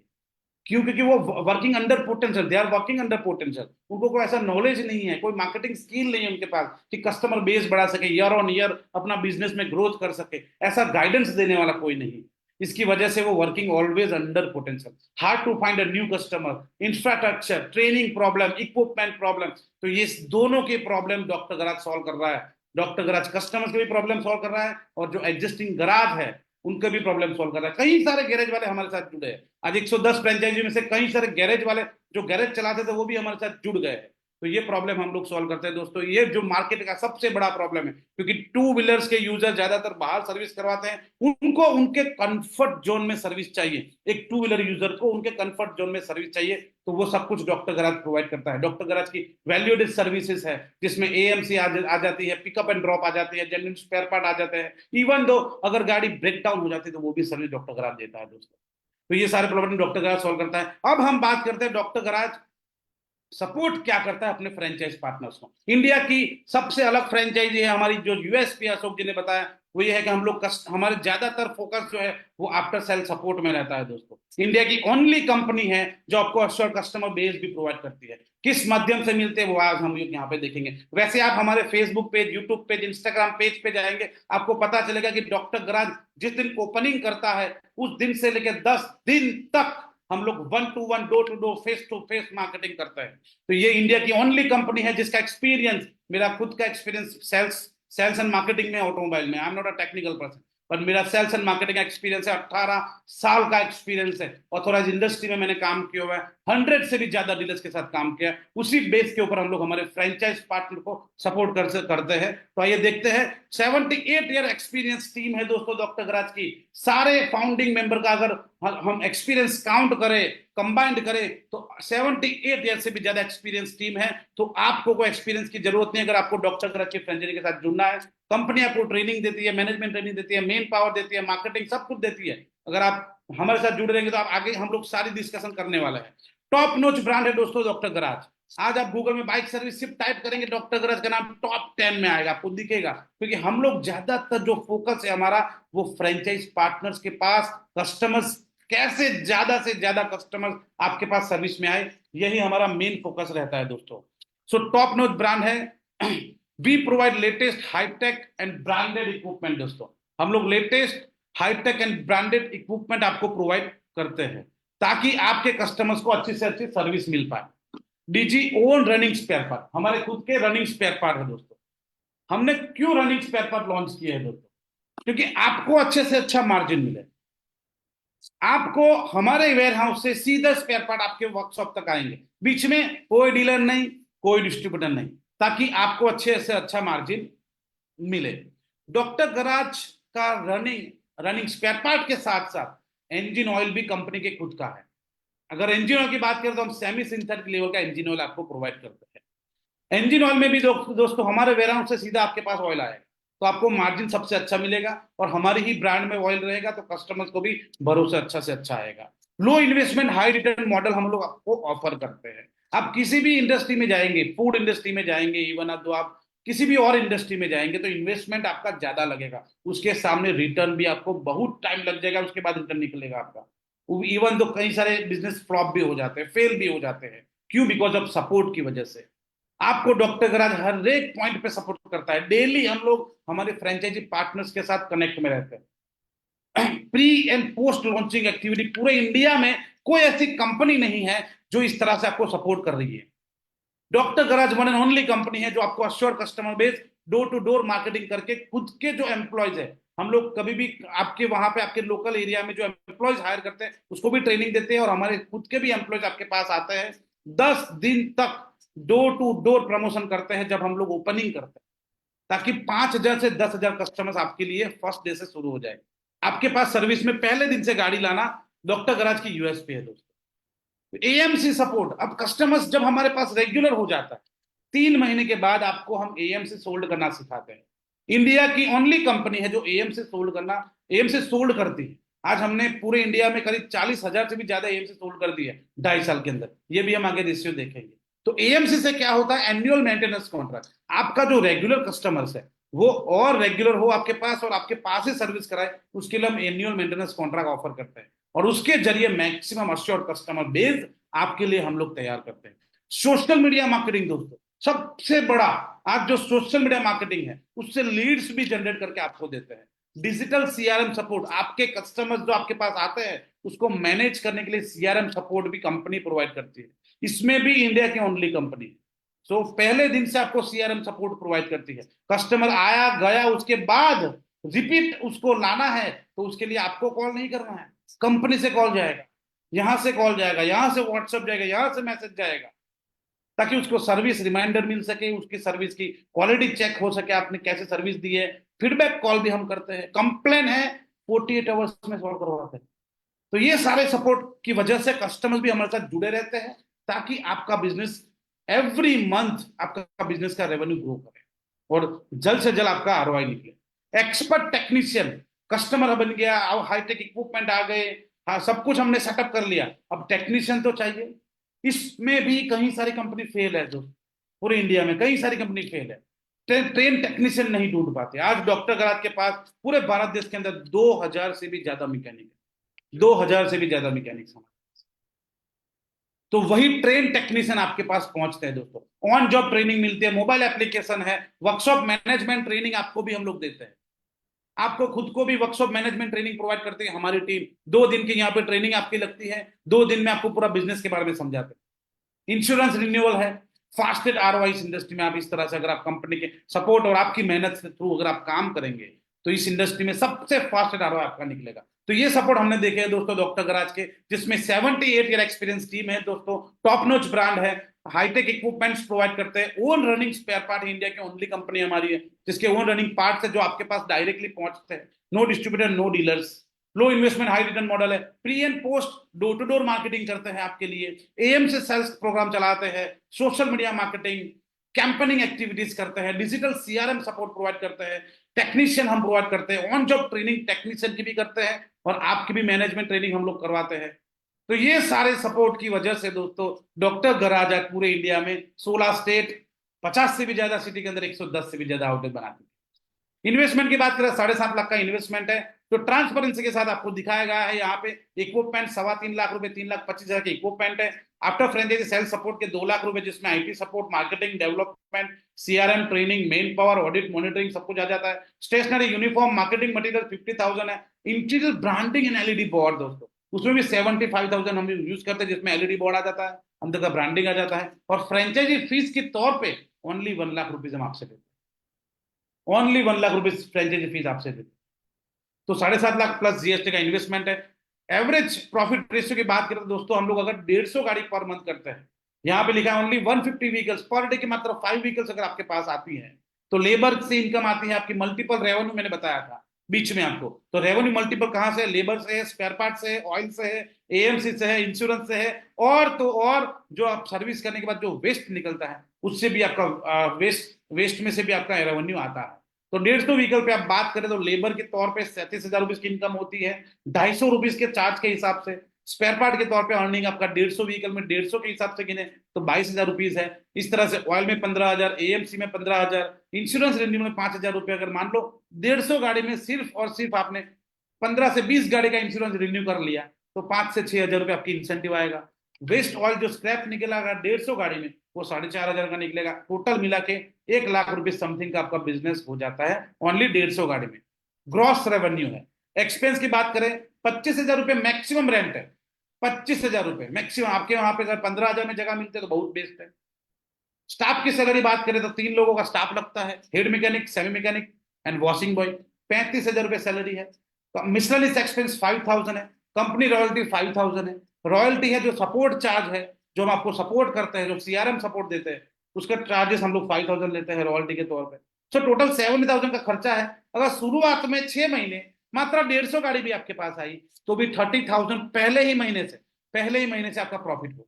क्यों? क्योंकि वो working under potential, they are working under potential, उनको कोई ऐसा नॉलेज नहीं है, कोई मार्केटिंग स्किल नहीं है उनके पास कि कस्टमर बेस बढ़ा सके, ईयर ऑन ईयर अपना बिजनेस में ग्रोथ कर सके, ऐसा गाइडेंस देने वाला कोई नहीं। इसकी वजह से वो working always under potential, hard to find a new customer, infrastructure, training problem, equipment problem. तो ये दोनों के प्रॉब्लम डॉक्टर गराज सॉल्व कर रहा है। डॉक्टर गराज कस्टमर्स के भी प्रॉब्लम सॉल्व कर रहा है, और जो एग्जिस्टिंग गराज है उनके भी प्रॉब्लम सॉल्व कर रहा है। कई सारे गैरेज वाले हमारे साथ जुड़े हैं, आज 110 फ्रेंचाइजी में से कई सारे गैरेज वाले जो गैरेज चलाते थे वो भी हमारे साथ जुड़ गए हैं। तो ये प्रॉब्लम हम लोग सॉल्व करते हैं दोस्तों। ये जो मार्केट का सबसे बड़ा प्रॉब्लम है, क्योंकि टू व्हीलर्स के यूजर ज्यादातर बाहर सर्विस करवाते हैं, उनको उनके कंफर्ट जोन में सर्विस चाहिए। एक टू व्हीलर यूजर को उनके कंफर्ट जोन में सर्विस चाहिए, तो वो सब कुछ डॉक्टर गराज प्रोवाइड करता है। डॉक्टर गराज की वैल्यूएडेड सर्विसेज है, जिसमें एएमसी आ जाती है, पिकअप एंड ड्रॉप आ जाती है, जेन्युइन स्पेयर पार्ट आ जाते हैं, इवन दो अगर गाड़ी ब्रेक डाउन हो जाती है तो वो भी सर्विस डॉक्टर गराज देता है दोस्तों। तो ये सारे प्रॉब्लम डॉक्टर गराज सॉल्व करता है। अब हम बात करते हैं डॉक्टर गराज सपोर्ट क्या करता है अपने फ्रेंचाइज पार्टनर्स को। इंडिया की सबसे अलग फ्रेंचाइजी है हमारी, जो यूएसपी अशोक जी ने बताया वो ये है कि हम लोग हमारे ज्यादातर फोकस जो है वो आफ्टर सेल सपोर्ट में रहता है दोस्तों। इंडिया की ओनली कंपनी है जो आपको अश्योर कस्टमर बेस भी प्रोवाइड करती है। किस माध्यम से मिलते हैं वो आज हम यहाँ पे देखेंगे। वैसे आप हमारे Facebook page, YouTube page, Instagram page पे जाएंगे, आपको पता चलेगा कि डॉक्टर गराज जिस दिन ओपनिंग करता है उस दिन से लेकर 10 दिन तक हम लोग 1-to-1, door face to face marketing करते हैं। तो ये इंडिया की ओनली कंपनी है जिसका एक्सपीरियंस, मेरा खुद का एक्सपीरियंस सेल्स एंड मार्केटिंग में, ऑटोमोबाइल में, I am not a technical person, पर मेरा सेल्स एंड मार्केटिंग एक्सपीरियंस है, 18 साल का एक्सपीरियंस है। ऑथोराइज इंडस्ट्री में मैंने काम किया हुआ है, 100 से भी ज्यादा डीलर्स के साथ काम किया। उसी बेस के ऊपर हम लोग हमारे फ्रेंचाइज पार्टनर को सपोर्ट करते हैं। तो आइए देखते हैं। 78 ईयर एक्सपीरियंस टीम है दोस्तों डॉक्टर गराज की। सारे फाउंडिंग मेंबर का अगर हम एक्सपीरियंस काउंट करें, कंबाइंड करें, तो 78 ईयर से भी ज्यादा एक्सपीरियंस टीम है। तो आपको कोई एक्सपीरियंस की जरूरत नहीं अगर आपको डॉक्टर गराज की फ्रेंचाइजी के साथ जुड़ना है। कंपनी आपको ट्रेनिंग देती है, मैनेजमेंट ट्रेनिंग देती है, मेन पावर देती है, मार्केटिंग सब कुछ देती है। अगर आप हमारे साथ जुड़ रहेंगे तो आप आगे हम लोग सारी डिस्कशन करने वाले हैं। टॉप नोच ब्रांड है दोस्तों डॉक्टर गराज। आज आप गूगल में बाइक सर्विस सिर्फ टाइप करेंगे, डॉक्टर गराज का नाम टॉप 10 में आएगा, आपको दिखेगा। क्योंकि हम लोग ज्यादातर जो फोकस है हमारा वो फ्रेंचाइज पार्टनर्स के पास कस्टमर्स, कैसे ज्यादा से ज्यादा कस्टमर्स आपके पास सर्विस में आए, यही हमारा मेन फोकस रहता है दोस्तों। सो टॉप नोच ब्रांड है। We provide latest hi tech and branded equipment दोस्तों। हम लोग latest hi tech and branded equipment आपको प्रोवाइड करते हैं ताकि आपके कस्टमर्स को अच्छी से अच्छी सर्विस मिल पाए। DG own running spare part, हमारे खुद के रनिंग स्पेयर पार्ट है दोस्तों। हमने क्यों रनिंग स्पेयर पार्ट लॉन्च किए हैं दोस्तों? क्योंकि आपको अच्छे से अच्छा मार्जिन मिले, आपको हमारे वेयर हाउस से सीधा स्पेयर पार्ट आपके वर्कशॉप तक आएंगे, बीच में कोई डीलर नहीं, कोई डिस्ट्रीब्यूटर नहीं, ताकि आपको अच्छे से अच्छा मार्जिन मिले। डॉक्टर गराज का रनिंग रनिंग स्पेयर पार्ट के साथ साथ इंजन ऑयल भी कंपनी के खुद का है। अगर इंजन ऑयल की बात करें तो हम सेमी सिंथेटिक लेवल का इंजन ऑयल आपको प्रोवाइड करते हैं। इंजन ऑयल में भी दोस्तों हमारे वेयरहाउस से सीधा आपके पास ऑयल आएगा, तो आपको मार्जिन सबसे अच्छा मिलेगा और हमारी ही ब्रांड में ऑयल रहेगा, तो कस्टमर्स को भी भरोसा अच्छा से अच्छा आएगा। लो इन्वेस्टमेंट हाई रिटर्न मॉडल हम लोग आपको ऑफर करते हैं। आप किसी भी इंडस्ट्री में जाएंगे, फूड इंडस्ट्री में जाएंगे, इवन आप किसी भी और इंडस्ट्री में जाएंगे तो इन्वेस्टमेंट आपका ज्यादा लगेगा, उसके सामने रिटर्न भी आपको बहुत टाइम लग जाएगा, उसके बाद रिटर्न निकलेगा आपका। इवन तो कई सारे बिजनेस फ्लॉप भी हो जाते हैं, फेल भी हो जाते हैं। क्यों? बिकॉज ऑफ सपोर्ट की वजह से। आपको डॉक्टर गराज हर एक पॉइंट पे सपोर्ट करता है। डेली हम लोग हमारे फ्रेंचाइजी पार्टनर्स के साथ कनेक्ट में रहते हैं। Pre and post launching activity, पूरे इंडिया में कोई ऐसी कंपनी नहीं है जो इस तरह से आपको सपोर्ट कर रही है। Doctor garage one and only company है जो आपको assure customer base, door to door marketing करके खुद के जो एम्प्लॉयज है, हम लोग कभी भी आपके वहां पे आपके लोकल एरिया में जो एम्प्लॉयज हायर करते हैं उसको भी ट्रेनिंग देते हैं, और हमारे खुद के भी एम्प्लॉयज आपके पास आते हैं। 10 दिन तक डोर टू डोर प्रमोशन करते हैं जब हम लोग ओपनिंग करते हैं, ताकि 5,000 से 10,000 कस्टमर्स आपके लिए फर्स्ट डे से शुरू हो जाए। आपके पास सर्विस में पहले दिन से गाड़ी लाना डॉक्टर गराज की यूएसपी है दोस्तों। एएमसी सपोर्ट, अब कस्टमर्स जब हमारे पास रेगुलर हो जाता है, 3 महीने के बाद आपको हम एएमसी सोल्ड करना सिखाते हैं। इंडिया की ओनली कंपनी है जो एएमसी सोल्ड करती है। आज हमने पूरे इंडिया में करीब 40,000 से भी ज्यादा एएमसी सोल्ड कर दी है 2.5 साल के अंदर, ये भी हम आगे रेशियो देखेंगे। तो एएमसी से क्या होता है? Annual maintenance contract. आपका जो रेगुलर कस्टमर्स है वो और रेगुलर हो आपके पास और आपके पास ही सर्विस कराए, उसके लिए हम एनुअल मेंटेनेंस कॉन्ट्रैक्ट ऑफर करते हैं, और उसके जरिए मैक्सिमम अश्योर्ड कस्टमर बेस आपके लिए हम लोग तैयार करते हैं। सोशल मीडिया मार्केटिंग दोस्तों सबसे बड़ा, आज जो सोशल मीडिया मार्केटिंग है उससे लीड्स भी जनरेट करके आपको देते हैं। डिजिटल सीआरएम सपोर्ट, आपके कस्टमर्स जो आपके पास आते हैं उसको मैनेज करने के लिए सीआरएम सपोर्ट भी कंपनी प्रोवाइड करती है। इसमें भी इंडिया की ओनली कंपनी है। सो पहले दिन से आपको सीआरएम सपोर्ट प्रोवाइड करती है। कस्टमर आया गया, उसके बाद रिपीट उसको लाना है तो उसके लिए आपको कॉल नहीं करना है, कंपनी से कॉल जाएगा, यहां से कॉल जाएगा, यहां से व्हाट्सएप जाएगा, यहां से मैसेज जाएगा, ताकि उसको सर्विस रिमाइंडर मिल सके, उसकी सर्विस की क्वालिटी चेक हो सके, आपने कैसे सर्विस दी है। फीडबैक कॉल भी हम करते हैं, कंप्लेन है 48 आवर्स में सॉल्व करवाते हैं। तो ये सारे सपोर्ट की वजह से कस्टमर्स भी हमारे साथ जुड़े रहते हैं, ताकि आपका बिजनेस एवरी मंथ आपका बिजनेस का रेवेन्यू ग्रो करे और जल्द से जल्द आपका आरओआई निकले। एक्सपर्ट टेक्नीशियन, कस्टमर बन गया, अब हाईटेक इक्विपमेंट आ गए, हाँ सब कुछ हमने सेटअप कर लिया, अब टेक्नीशियन तो चाहिए। इसमें भी कई सारी कंपनी फेल है दोस्तों, पूरे इंडिया में कई सारी कंपनी फेल है। ट्रेन टेक्नीशियन नहीं ढूंढ पाते। आज डॉक्टर गराज के पास पूरे भारत देश के अंदर 2000 से भी ज्यादा मैकेनिक है, 2000 से भी ज्यादा मैकेनिक। तो वही ट्रेन टेक्नीशियन आपके पास पहुंचते हैं दोस्तों। ऑन जॉब ट्रेनिंग मिलती है, मोबाइल एप्लीकेशन है, वर्कशॉप मैनेजमेंट ट्रेनिंग आपको भी हम लोग देते हैं। आपको खुद को भी वर्कशॉप मैनेजमेंट ट्रेनिंग प्रोवाइड करती है हमारी टीम। 2 दिन की यहाँ पे ट्रेनिंग आपकी लगती है, 2 दिन में आपको पूरा बिजनेस के बारे में समझाते हैं। इंश्योरेंस रिन्यूअल है, फास्टेड आरओआई इस इंडस्ट्री में। आप इस तरह से अगर आप कंपनी के सपोर्ट और आपकी मेहनत से थ्रू अगर आप काम करेंगे तो इस इंडस्ट्री में सबसे फास्टेड आरओआई आपका निकलेगा। तो ये सपोर्ट हमने देखे हैं दोस्तों डॉक्टर गराज के, जिसमें 78 ईयर एक्सपीरियंस टीम है दोस्तों। टॉप नॉच ब्रांड है, हाईटेक इक्विपमेंट्स प्रोवाइड करते हैं। Own running spare part India की ओनली कंपनी हमारी है जिसके ओन रनिंग पार्ट्स है जो आपके पास डायरेक्टली पहुंचते हैं। No distributor, no dealers, low investment high return model है। Pre and post door to door marketing करते हैं आपके लिए, एएम से सेल्स प्रोग्राम चलाते हैं, social media marketing, campaigning activities करते हैं, डिजिटल सीआरएम सपोर्ट प्रोवाइड करते हैं, टेक्नीशियन हम प्रोवाइड करते हैं, ऑन जॉब ट्रेनिंग टेक्नीशियन की भी करते हैं और आपकी भी मैनेजमेंट ट्रेनिंग हम लोग करवाते हैं। तो ये सारे सपोर्ट की वजह से दोस्तों डॉक्टर गराज आज पूरे इंडिया में 16 स्टेट, 50 से भी ज्यादा सिटी के अंदर 110 से भी ज्यादा आउटलेट बनाते हैं। इन्वेस्टमेंट की बात करें, 7.5 लाख का इन्वेस्टमेंट है जो ट्रांसपेरेंसी के साथ आपको दिखाया गया है। यहाँ पे इक्विपमेंट 3.25 लाख रुपए, 3,25,000 के इक्विपमेंट है। आफ्टर फ्रेंचाइजी सेल्स सपोर्ट के 2 लाख रुपए, जिसमें IT support, marketing, development, CRM training, main power, audit, monitoring सब कुछ आ जाता है। स्टेशनरी, यूनिफॉर्म, मार्केटिंग मटेरियल 50,000 है। Interior branding and LED board दोस्तों, उसमें भी 75,000 हम यूज करते हैं, जिसमें एलईडी बोर्ड आ जाता है, अंदर का ब्रांडिंग आ जाता है। और फ्रेंचाइजी फीस के तौर पर ओनली 1 लाख रुपीज हम आपसे देते हैं, only 1 lakh rupees franchisee fees आपसे देते हैं। तो 7.5 लाख प्लस जीएसटी का इन्वेस्टमेंट है। एवरेज प्रॉफिट रेशियो की बात करें तो दोस्तों हम लोग अगर 150 गाड़ी पर मंथ करते हैं, यहाँ पे लिखा है ओनली 150 व्हीकल्स पर डे की, मात्र 5 व्हीकल्स अगर आपके पास आती है तो लेबर से इनकम आती है आपकी। मल्टीपल रेवेन्यू मैंने बताया था बीच में आपको, तो रेवेन्यू मल्टीपल कहां से? लेबर से है, स्पेयर पार्ट से है, ऑयल से है, एएमसी से है, इंश्योरेंस से है, और तो और जो आप सर्विस करने के बाद जो वेस्ट निकलता है उससे भी आपका वेस्ट में से भी आपका रेवेन्यू आता है। तो 150 व्हीकल पे आप बात करें तो लेबर के तौर पे 37,000 रुपीज की इनकम होती है, 250 रुपीज के चार्ज के हिसाब से। स्पेयर पार्ट के तौर पे अर्निंग आपका 150 व्हीकल में 150 के हिसाब से गिने तो 22,000 रुपीज है। इस तरह से ऑयल में 15,000, एएमसी में 15,000, इंश्योरेंस रिन्यू में 5,000 रुपये। अगर मान लो 150 गाड़ी में सिर्फ और सिर्फ आपने 15 से 20 गाड़ी का इंश्योरेंस रिन्यू कर लिया तो 5 से 6,000 रुपये आपकी इंसेंटिव आएगा। वेस्ट ऑयल जो स्क्रैप निकला 150 गाड़ी में वो 4,500 का निकलेगा। टोटल मिला के 1 लाख रुपए समथिंग का आपका बिजनेस हो जाता है ओनली 150 गाड़ी में। ग्रॉस रेवेन्यू है। एक्सपेंस की बात करें, 25,000 रुपए मैक्सिमम रेंट है, 25,000 रुपए मैक्सिमम। आपके वहां पे अगर 15,000 में जगह मिलती है तो बहुत बेस्ट है। स्टाफ की सैलरी बात करें तो 3 लोगों का स्टाफ लगता है, head mechanic, semi mechanic and washing boy, 35,000 रुपए सैलरी है। तो मिसलेनियस एक्सपेंस 5,000 है। कंपनी रॉयल्टी 5,000 है। रॉयल्टी है जो सपोर्ट चार्ज है, जो हम आपको सपोर्ट करते हैं, जो सीआरएम सपोर्ट देते हैं, उसका चार्जेस हम लोग 5,000 लेते हैं रॉयल्टी के तौर पे। सो टोटल 7,000 का खर्चा है। अगर शुरुआत में 6 महीने मात्र 150 गाड़ी भी आपके पास आई तो भी 30,000 पहले ही महीने से आपका प्रॉफिट हो।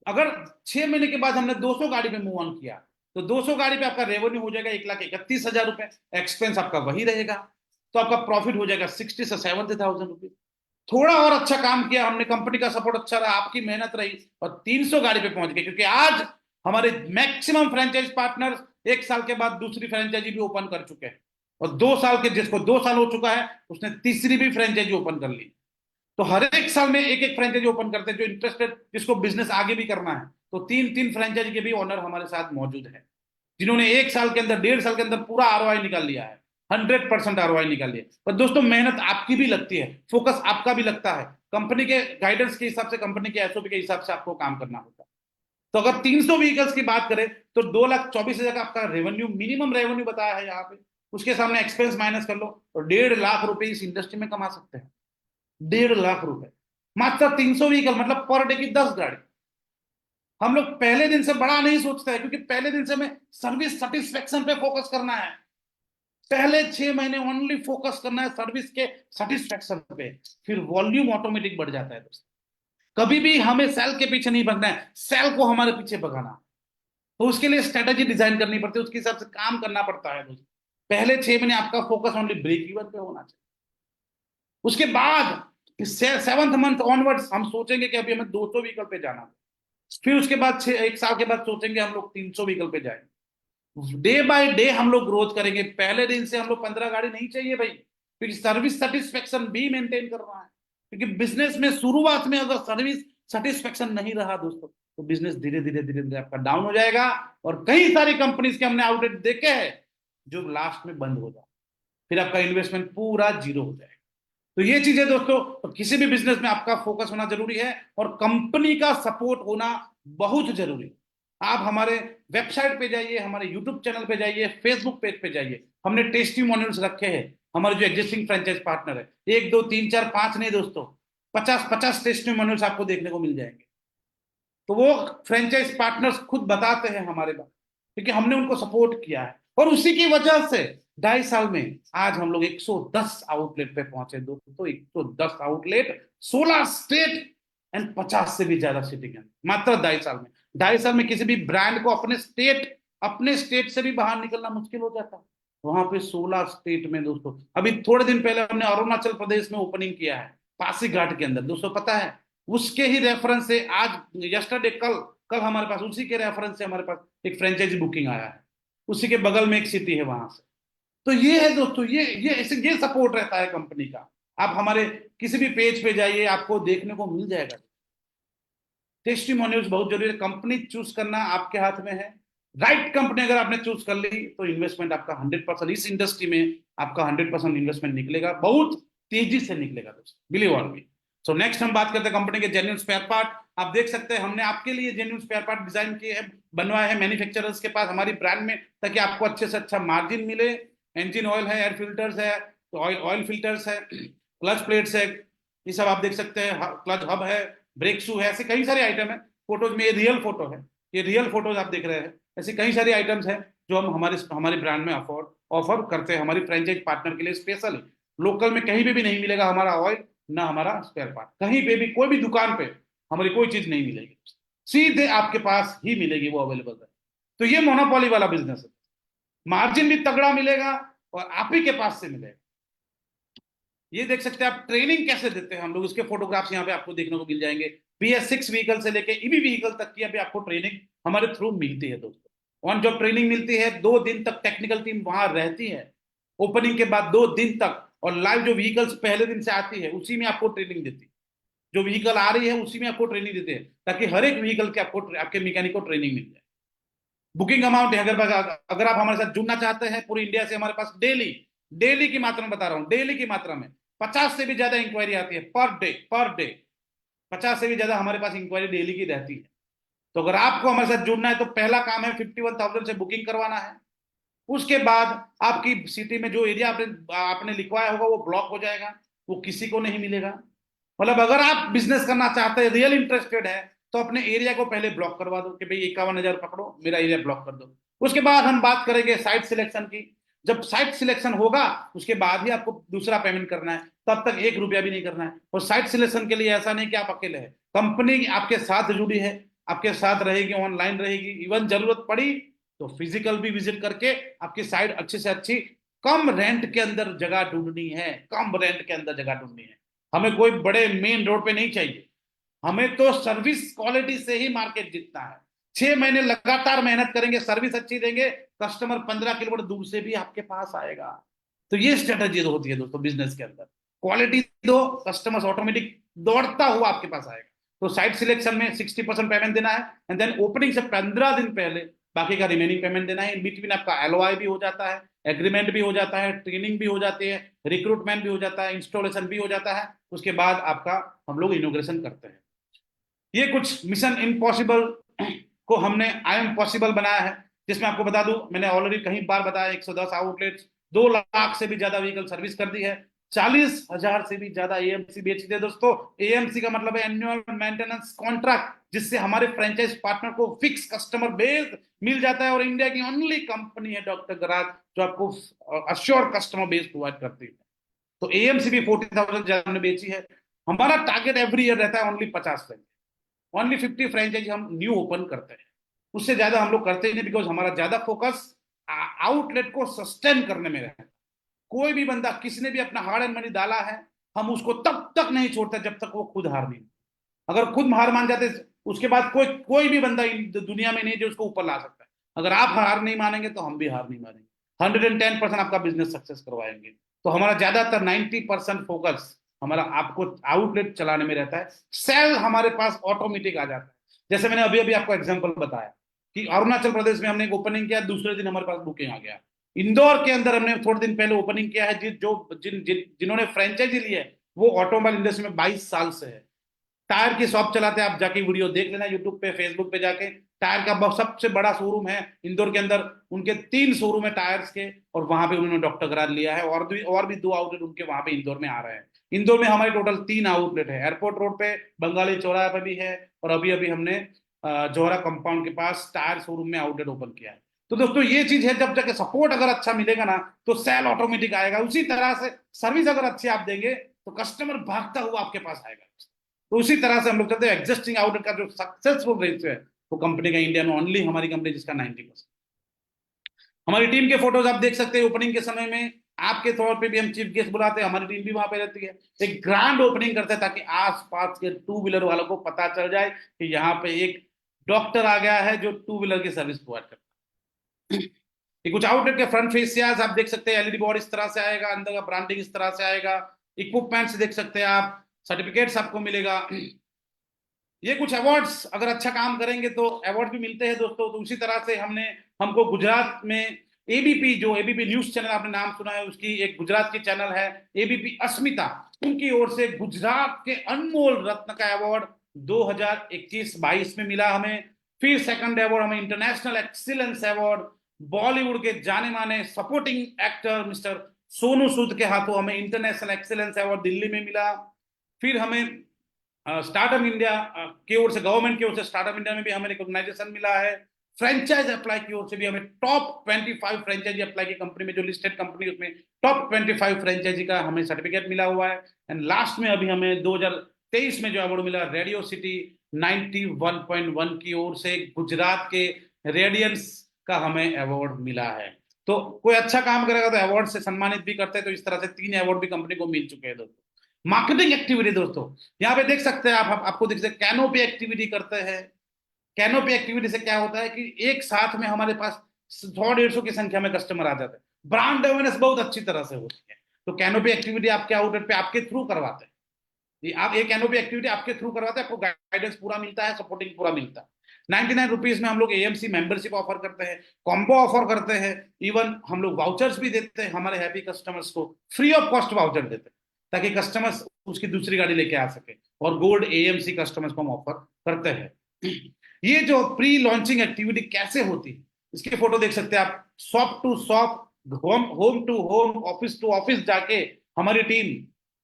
अगर 6 महीने के बाद हमने 200 गाड़ी पे मूव ऑन किया तो 200 गाड़ी पे आपका रेवेन्यू हो जाएगा 1,31,000 रुपए, एक्सपेंस आपका वही रहेगा, तो आपका प्रॉफिट हो जाएगा 60 से 70,000 रुपीज। थोड़ा और अच्छा काम किया हमने, कंपनी का सपोर्ट अच्छा रहा, आपकी मेहनत रही और 300 गाड़ी पे पहुंच गए। क्योंकि आज हमारे मैक्सिमम फ्रेंचाइज पार्टनर 1 साल के बाद दूसरी फ्रेंचाइजी भी ओपन कर चुके हैं, और 2 साल के, जिसको 2 साल हो चुका है उसने तीसरी भी फ्रेंचाइजी ओपन कर ली। तो हर एक साल में एक एक फ्रेंचाइजी ओपन करते हैं जो इंटरेस्टेड, जिसको बिजनेस आगे भी करना है। तो 3-3 फ्रेंचाइजी के भी ओनर हमारे साथ मौजूद है जिन्होंने 1 साल के अंदर, 1.5 साल के अंदर पूरा आरओआई निकाल लिया है, 100% आरओआई निकाल लिया। पर दोस्तों मेहनत आपकी भी लगती है, फोकस आपका भी लगता है, कंपनी के गाइडेंस के हिसाब से, कंपनी के एसओपी के हिसाब से आपको काम करना होता है। तो अगर 300 व्हीकल्स की बात करें तो 2,24,000 का आपका रेवेन्यू, मिनिमम रेवेन्यू बताया है यहाँ पे, उसके सामने एक्सपेंस माइनस कर लो तो 1.5 लाख रुपए इस इंडस्ट्री में कमा सकते हैं। 1.5 लाख रुपए मात्र 300 व्हीकल, मतलब पर डे की 10 गाड़ी। हम लोग पहले दिन से बड़ा नहीं सोचते हैं क्योंकि पहले दिन से हमें सर्विस सेटिस्फेक्शन पे फोकस करना है। पहले 6 महीने ओनली फोकस करना है सर्विस के सेटिस्फेक्शन पे, फिर वॉल्यूम ऑटोमेटिक बढ़ जाता है दोस्तों। कभी भी हमें सेल के पीछे नहीं भगना है, सेल को हमारे पीछे भगाना। तो उसके लिए स्ट्रेटेजी डिजाइन करनी पड़ती है, उसके हिसाब से काम करना पड़ता है दोस्तों। पहले 6 महीने आपका फोकस ओनली ब्रेक इवन पे होना चाहिए। उसके बाद कि 7th मंथ ऑनवर्ड्स हम सोचेंगे कि अभी हमें 200 व्हीकल पे जाना है, फिर उसके बाद 1 साल के बाद सोचेंगे हम लोग 300 व्हीकल पे जाएंगे। डे बाय डे हम लोग ग्रोथ करेंगे। पहले दिन से हम लोग 15 गाड़ी नहीं चाहिए भाई, क्योंकि सर्विस सेटिस्फेक्शन भी मेंटेन करना है। क्योंकि बिजनेस में शुरुआत में अगर सर्विस सेटिस्फेक्शन नहीं रहा दोस्तों, तो बिजनेस धीरे धीरे धीरे धीरे आपका डाउन हो जाएगा। और कई सारी कंपनीज के हमने आउटलेट देखे हैं जो लास्ट में बंद हो जाए, फिर आपका इन्वेस्टमेंट पूरा जीरो हो जाएगा। तो ये चीजें दोस्तों, तो किसी भी बिजनेस में आपका फोकस होना जरूरी है और कंपनी का सपोर्ट होना बहुत जरूरी है। आप हमारे वेबसाइट पे जाइए, हमारे यूट्यूब चैनल पे जाइए, फेसबुक पेज पे जाइए, हमने टेस्टिमोनियल्स रखे हैं। हमारे जो एग्जिस्टिंग फ्रेंचाइज पार्टनर है, 1 2 3 4 5 नहीं दोस्तों, 50 टेस्टिमोनियल्स आपको देखने को मिल जाएंगे। तो वो फ्रेंचाइज पार्टनर्स खुद बताते हैं हमारे बारे में, क्योंकि हमने उनको सपोर्ट किया है। और उसी की वजह से 2.5 साल में आज हम लोग 110 आउटलेट पे पहुंचे दोस्तों। 110 आउटलेट, 16 स्टेट एंड 50 से भी ज्यादा सिटी के अंदर, मात्र 2.5 साल में। 2.5 साल में किसी भी ब्रांड को अपने स्टेट से भी बाहर निकलना मुश्किल हो जाता है। वहां पे 16 स्टेट में दोस्तों, अभी थोड़े दिन पहले हमने अरुणाचल प्रदेश में ओपनिंग किया है, पासीघाट के अंदर दोस्तों। पता है, उसके ही रेफरेंस से आज यस्टरडे कल कल हमारे पास उसी के रेफरेंस से हमारे पास एक फ्रेंचाइजी बुकिंग आया है। उसी के बगल में एक सिटी है वहां से। तो ये है दोस्तों, ये सपोर्ट रहता है कंपनी का। आप हमारे किसी भी पेज पे जाइए, आपको देखने को मिल जाएगा। टेस्टिमोनियल्स बहुत जरूरी है। कंपनी चूज करना आपके हाथ में है। राइट कंपनी अगर आपने चूज कर ली तो इन्वेस्टमेंट आपका 100%, इस इंडस्ट्री में आपका 100% इन्वेस्टमेंट निकलेगा, बहुत तेजी से निकलेगा दोस्तों, believe on me. So next हम बात करते हैं कंपनी के जेन्युइन स्पेयर पार्ट। आप देख सकते हैं हमने आपके लिए जेन्युइन स्पेयर पार्ट डिजाइन किए हैं, बनवाए हैं मैन्युफैक्चरर्स के पास हमारी ब्रांड में, ताकि आपको अच्छे से अच्छा मार्जिन मिले। इंजन ऑयल है, एयर फिल्टर्स है, तो ऑयल फिल्टर्स है, क्लच प्लेट्स है, ये सब आप देख सकते हैं, क्लच हब है, ब्रेक शू है, ऐसे कई सारे आइटम है। फोटोज में ये रियल फोटो है, ये रियल फोटोज आप देख रहे हैं। ऐसे कई सारे आइटम्स हैं जो हम हमारी ब्रांड में ऑफर करते हैं हमारी फ्रेंचाइज पार्टनर के लिए स्पेशल। लोकल में कहीं पे भी नहीं मिलेगा हमारा ऑयल, ना हमारा स्पेयर पार्ट, कहीं पे भी कोई भी दुकान पे हमारी कोई चीज नहीं मिलेगी, सीधे आपके पास ही मिलेगी, वो अवेलेबल है। तो ये मोनोपोली वाला बिजनेस है, मार्जिन भी तगड़ा मिलेगा और आप ही के पास से मिलेगा। ये देख सकते हैं आप, ट्रेनिंग कैसे देते हैं हम लोग, इसके फोटोग्राफ्स यहाँ पे आपको देखने को मिल जाएंगे। BS6 व्हीकल से लेके ईवी व्हीकल तक की अभी आपको ट्रेनिंग हमारे थ्रू मिलती है दोस्तों। ऑन जॉब ट्रेनिंग मिलती है, 2 दिन तक टेक्निकल टीम वहां रहती है ओपनिंग के बाद 2 दिन तक। और लाइव जो व्हीकल्स पहले दिन से आती है उसी में आपको ट्रेनिंग देती है, जो व्हीकल आ रही है उसी में आपको ट्रेनिंग देते हैं, ताकि हर एक व्हीकल के आपके मैकेनिक को ट्रेनिंग मिल जाए। बुकिंग अमाउंट है, अगर आप हमारे साथ जुड़ना चाहते हैं पूरी इंडिया से, हमारे पास डेली डेली की मात्रा में बता रहा हूं, डेली की मात्रा में 50 से भी ज्यादा इंक्वायरी आती है पर डे 50 से भी ज्यादा हमारे पास इंक्वायरी डेली की रहती है। तो अगर आपको हमारे साथ जुड़ना है तो पहला काम है 51,000 से बुकिंग करवाना है। उसके बाद आपकी सिटी में जो एरिया आपने लिखवाया होगा वो ब्लॉक हो जाएगा, वो किसी को नहीं मिलेगा। मतलब अगर आप बिजनेस करना चाहते हैं, रियल इंटरेस्टेड है, तो अपने एरिया को पहले ब्लॉक करवा दो कि भाई 51,000 पकड़ो, मेरा एरिया ब्लॉक कर दो। उसके बाद हम बात करेंगे साइट सिलेक्शन की। जब साइट सिलेक्शन होगा उसके बाद ही आपको दूसरा पेमेंट करना है, तब तक 1 रुपया भी नहीं करना है। और साइट सिलेक्शन के लिए ऐसा नहीं कि आप अकेले हैं, कंपनी आपके साथ जुड़ी है, आपके साथ रहेगी, ऑनलाइन रहेगी। इवन जरूरत पड़ी तो फिजिकल भी विजिट करके आपकी साइट अच्छी से अच्छी, कम रेंट के अंदर जगह ढूंढनी है, कम रेंट के अंदर जगह ढूंढनी है। हमें कोई बड़े मेन रोड पे नहीं चाहिए, हमें तो सर्विस क्वालिटी से ही मार्केट जीतना है। 6 महीने लगातार मेहनत करेंगे, सर्विस अच्छी देंगे, कस्टमर 15 किलोमीटर दूर से भी आपके पास आएगा। तो ये स्ट्रेटेजी होती है दोस्तों बिजनेस के अंदर, क्वालिटी दो, कस्टमर ऑटोमेटिक दौड़ता हुआ आपके पास आएगा। तो साइट सिलेक्शन में 60% पेमेंट देना है, एंड देन ओपनिंग से 15 दिन पहले बाकी का रिमेनिंग पेमेंट देना है। इन बिटवीन आपका LOI भी हो जाता है, एग्रीमेंट भी हो जाता है, ट्रेनिंग भी हो जाती है, रिक्रूटमेंट भी हो जाता है, इंस्टॉलेशन भी हो जाता है। उसके बाद आपका हम लोग इनोग्रेशन करते हैं। ये कुछ मिशन इम्पॉसिबल को हमने आई एम पॉसिबल बनाया है, जिसमें आपको बता दूं, मैंने ऑलरेडी कहीं बार बताया, 110 आउटलेट्स, 2 लाख से भी ज्यादा व्हीकल सर्विस कर दी है, 40,000 से भी ज्यादा AMC बेच दी है दोस्तों। AMC का मतलब है एनुअल मेंटेनेंस कॉन्ट्रैक्ट, जिससे हमारे फ्रेंचाइज पार्टनर को फिक्स कस्टमर बेस मिल जाता है। और इंडिया की ओनली कंपनी है डॉक्टर गराज जो आपको अश्योर कस्टमर बेस प्रोवाइड करती है। तो AMC भी 40,000 ज्यादा बेची है। हमारा टारगेट एवरी ईयर रहता है ओनली 50 फ्रेंचाइज, ओनली 50 फ्रेंचाइज हम न्यू ओपन करते हैं, उससे ज्यादा हम लोग करते ही नहीं, बिकॉज हमारा ज्यादा फोकस आउटलेट को सस्टेन करने में रहता है। कोई भी बंदा, किसी ने भी अपना हार्ड एंड मनी डाला है, हम उसको तब तब तक नहीं छोड़ता जब तक वो खुद हार नहीं। अगर खुद हार मान जाते उसके बाद कोई कोई भी बंदा दुनिया में नहीं जो उसको ऊपर ला सकता है। अगर आप हार नहीं मानेंगे तो हम भी हार नहीं मानेंगे। 110% आपका बिजनेस सक्सेस करवाएंगे। तो हमारा ज्यादातर 90% फोकस हमारा आपको आउटलेट चलाने में रहता है। सेल हमारे पास ऑटोमेटिक आ जाता है। जैसे मैंने अभी अभी आपको एग्जांपल बताया कि अरुणाचल प्रदेश में हमने एक ओपनिंग किया, दूसरे दिन हमारे पास बुकिंग आ गया। इंदौर के अंदर हमने थोड़े दिन पहले ओपनिंग किया है, जिन्होंने फ्रेंचाइजी ली है वो ऑटोमोबाइल इंडस्ट्री में 22 साल से है। टायर की शॉप चलाते हैं, आप जाके वीडियो देख लेना यूट्यूब पे फेसबुक पे जाके। टायर का सबसे बड़ा शोरूम है इंदौर के अंदर। उनके 3 शोरूम है टायर्स के, और वहां पे उन्होंने डॉक्टर गराज लिया है। और भी 2 आउटलेट उनके वहां पे इंदौर में आ रहे हैं। इंदौर में हमारे टोटल 3 आउटलेट है। एयरपोर्ट रोड पे, बंगाली चौराहे पे भी है, और अभी अभी हमने जोहरा कंपाउंड के पास टायर शोरूम में आउटलेट ओपन किया है। तो दोस्तों ये चीज है, जब जाके सपोर्ट अगर अच्छा मिलेगा ना तो सेल ऑटोमेटिक आएगा। उसी तरह से सर्विस अगर अच्छी आप देंगे तो कस्टमर भागता हुआ आपके पास आएगा। तो उसी तरह से हम लोग चलते हैं। एग्जिस्टिंग आउटलेट का जो सक्सेसफुल रेशियो है वो कंपनी का इंडिया में ओनली हमारी कंपनी जिसका 90%। हमारी टीम के फोटोज आप देख सकते हैं। ओपनिंग के समय में आपके तौर पे भी हम चीफ गेस्ट बुलाते हैं, हमारी टीम भी वहां पे रहती है। एक ग्रैंड ओपनिंग करते हैं ताकि आसपास के 2 व्हीलर वालों को पता चल जाए कि यहाँ पे एक डॉक्टर आ गया है जो 2 व्हीलर की सर्विस प्रोवाइड करता है। ये कुछ आउटलेट के फ्रंट फेसियाज आप देख सकते हैं। एलईडी बोर्ड इस तरह से आएगा, अंदर का ब्रांडिंग इस तरह से आएगा। इक्विपमेंट्स देख सकते हैं आप, सर्टिफिकेट्स आपको मिलेगा। ये कुछ अवार्ड्स, अगर अच्छा काम करेंगे तो अवार्ड भी मिलते हैं दोस्तों। तो उसी तरह से हमको गुजरात में एबीपी, जो एबीपी न्यूज चैनल आपने नाम सुना है, उसकी एक गुजरात की चैनल है एबीपी अस्मिता, उनकी ओर से गुजरात के अनमोल रत्न का अवार्ड 2021-22 में मिला हमें। फिर सेकंड अवार्ड हमें इंटरनेशनल एक्सीलेंस अवार्ड बॉलीवुड के जाने माने supporting actor mister Sonu Sood के हाथों हमें इंटरनेशनल एक्सीलेंस अवार्ड दिल्ली में मिला। फिर हमें स्टार्टअप इंडिया की ओर से, गवर्नमेंट की ओर से स्टार्टअप इंडिया में भी हमें रिकॉग्नाइजेशन मिला है। फ्रेंचाइज अप्लाई की ओर से भी हमें टॉप 25 फ्रेंचाइजी अप्लाई की कंपनी में, जो लिस्टेड कंपनी उसमें टॉप 25 फ्रेंचाइजी का हमें सर्टिफिकेट मिला हुआ है। एंड लास्ट में अभी हमें 2023 में जो अवार्ड मिला रेडियो सिटी 91.1 की ओर से, गुजरात के रेडियंस का हमें अवार्ड मिला है। तो कोई अच्छा काम करेगा तो अवार्ड से सम्मानित भी करते हैं। तो इस तरह से 3 अवार्ड भी कंपनी को मिल चुके हैं दोस्तों। मार्केटिंग एक्टिविटी दोस्तों यहाँ पे देख सकते हैं आपको दिख सकते हैं कैनोपी एक्टिविटी करते हैं। कैनोपी एक्टिविटी से क्या होता है कि एक साथ में हमारे पास 100-150 की संख्या में कस्टमर आ जाते हैं। ब्रांड अवेयरनेस बहुत अच्छी तरह से होती है। तो कैनोपी एक्टिविटी आपके आउटलेट पे आपके थ्रू करवाते हैं। आप एक कैनोपी एक्टिविटी आपके थ्रू करवाते हैं, आपको गाइडेंस पूरा मिलता है, सपोर्टिंग पूरा मिलता है। 99 रुपीज में हम लोग एएमसी मेंबरशिप ऑफर करते हैं, कॉम्बो ऑफर करते हैं। इवन हम लोग वाउचर्स भी देते हैं हमारे हैप्पी कस्टमर्स को, फ्री ऑफ कॉस्ट वाउचर देते हैं ताकि कस्टमर्स उसकी दूसरी गाड़ी लेके आ सके। और गोल्ड एएमसी कस्टमर्स को हम ऑफर करते हैं। ये जो प्री लॉन्चिंग एक्टिविटी कैसे होती है इसके फोटो देख सकते हैं आप। Shop to shop, home to home, office to office जाके हमारी टीम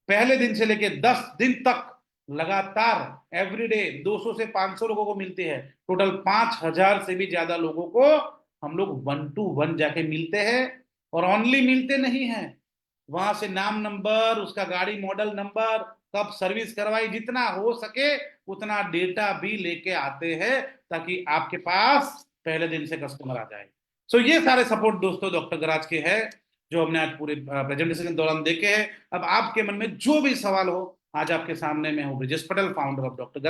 पहले दिन से लेके 10 दिन तक लगातार एवरीडे 200 से 500 लोगों को मिलती है। टोटल 5000 से भी ज्यादा लोगों को हम लोग 1-to-1 जाके मिलते हैं। और ओनली मिलते नहीं हैं, वहां से नाम नंबर, उसका गाड़ी मॉडल नंबर, कब सर्विस करवाई, जितना हो सके उतना डेटा भी लेके आते हैं ताकि आपके पास पहले दिन से कस्टमर आ जाए। सो ये सारे सपोर्ट दोस्तों डॉक्टर गराज के हैं जो हमने आज पूरे प्रेजेंटेशन के दौरान देखे हैं। अब आपके मन में जो भी सवाल हो, आज आपके सामने मैं हूं Brijesh Patel, founder of doctor garage.